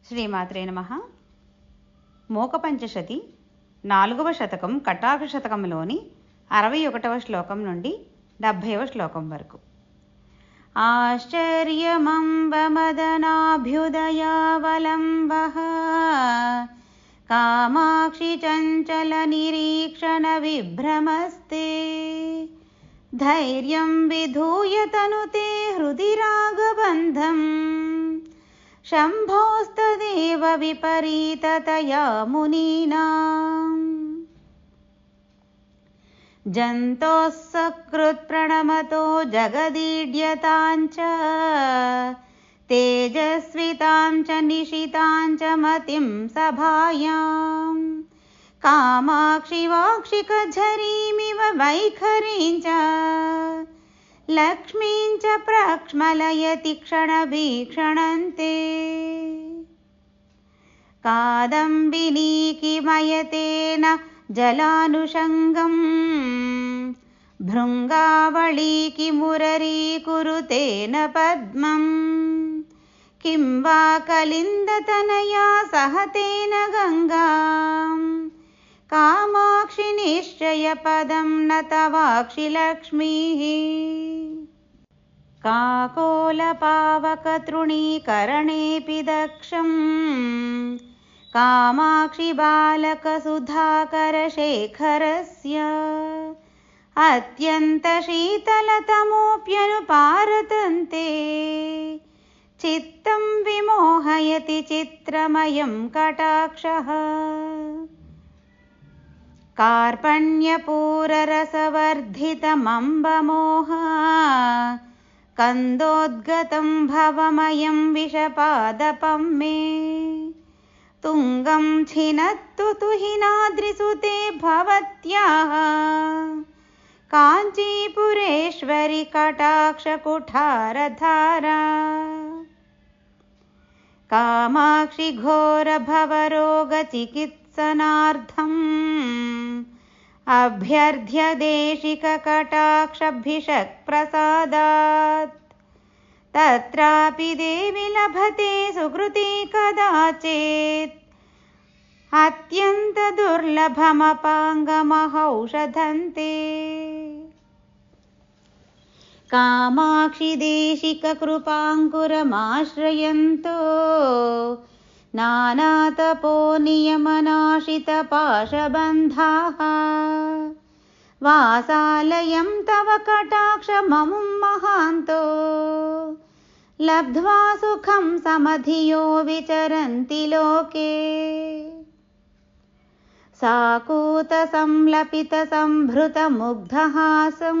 శ్రీమాత్రే నమః. మోకపంచశతి 4వ శతకం కటాక్ష శతకంలోని 61వ శ్లోకం నుండి 70వ శ్లోకం వరకు. ఆశ్చర్యమంబమదనాభ్యుదయావలంబః కామాక్షి చంచల నిరీక్షణ విభ్రమస్తే ధైర్యం విధూయ తనుతే హృది రాగబంధం శంభోస్తదేవ విపరీతతయా మునీనాం జంతోః సకృత్ప్రణమతో జగదీడ్యతాం చ తేజస్వితాం చ నిశితాం చ మతిం సభాయాం కామాక్షి వాక్షికఝరీమివ వైఖరీం చ లక్ష్మీం చ ప్రక్ష్మలయతి క్షణభీక్షణంతే కాదంబినీకిమయతేన జలానుషంగం భృంగావళీకి మురరీకురుతేన పద్మం కిం వా కలిందతనయా సహతేన గంగాం కామాక్షి నిశ్చయపదం న తవాక్షి లక్ష్మీః కాకోలపావకతృణీకరణేపి దక్షం కామాక్షి బాలకసుధాకరశేఖరస్య అత్యంతశీతలతమోऽప్యనుపారతంతే చిత్తం విమోహయతి చిత్రమయం కటాక్షః కార్పణ్యపూరరసవర్ధితమంబమోహ కందోద్గతం భవమయం విషపాదపం మే తుంగం ఛినత్తు తుహినాద్రిసుతే భవత్యాః కాంచీపురేశ్వరి కటాక్షకుఠారధారా కామాక్షి ఘోరభవరోగచికిత్సనార్థం అభ్యర్థ్య దేశికకటాక్షభిషక్ప్రసాదాత్ తత్రాపి దేవి లభతే సుకృతి కదాచిత్ అత్యంతదుర్లభమపాంగమహౌషధంతే కామాక్షి దేశికకృపాంకురమాశ్రయంతో నానాతపోనియమనాశితపాశబంధాః వాసాలయం తవ కటాక్షమముం మహాంతో లబ్ధ్వా సుఖం సమధియో విచరంతి లోకే సాకూతసంలపితసంభృతముగ్ధహాసం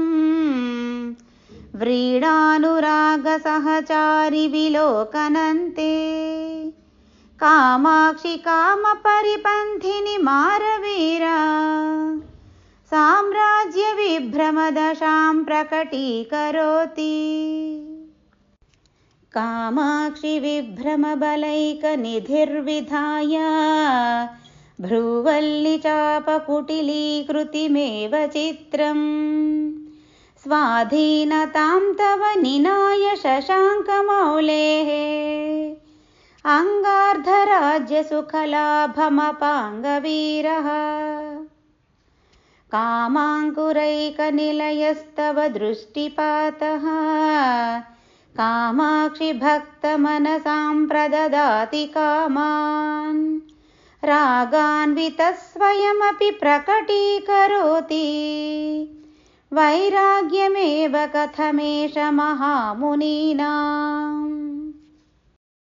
వ్రీడానురాగసహచారి విలోకనంతే కామాక్షి కామపరిపంథిని మారవీరా సామ్రాజ్య విభ్రమదశాం ప్రకటీకరోతి కామాక్షి విభ్రమబలైకనిధిర్విధాయ భ్రూవల్లిచాపకుటిలీకృతిమేవ చిత్రం స్వాధీనతాం తవ నినాయ శశాంకమౌలేః అంగార్ధరాజ్యసుఖలాభమపాంగవీరः కామాంకురైకనిలయస్తవ దృష్టిపాతః కామాక్షి భక్తమనసాం ప్రదదాతి కామాన్ రాగాన్వితः స్వయమపి ప్రకటీకరోతి వైరాగ్యమేవ కథమేష మహామునీనాం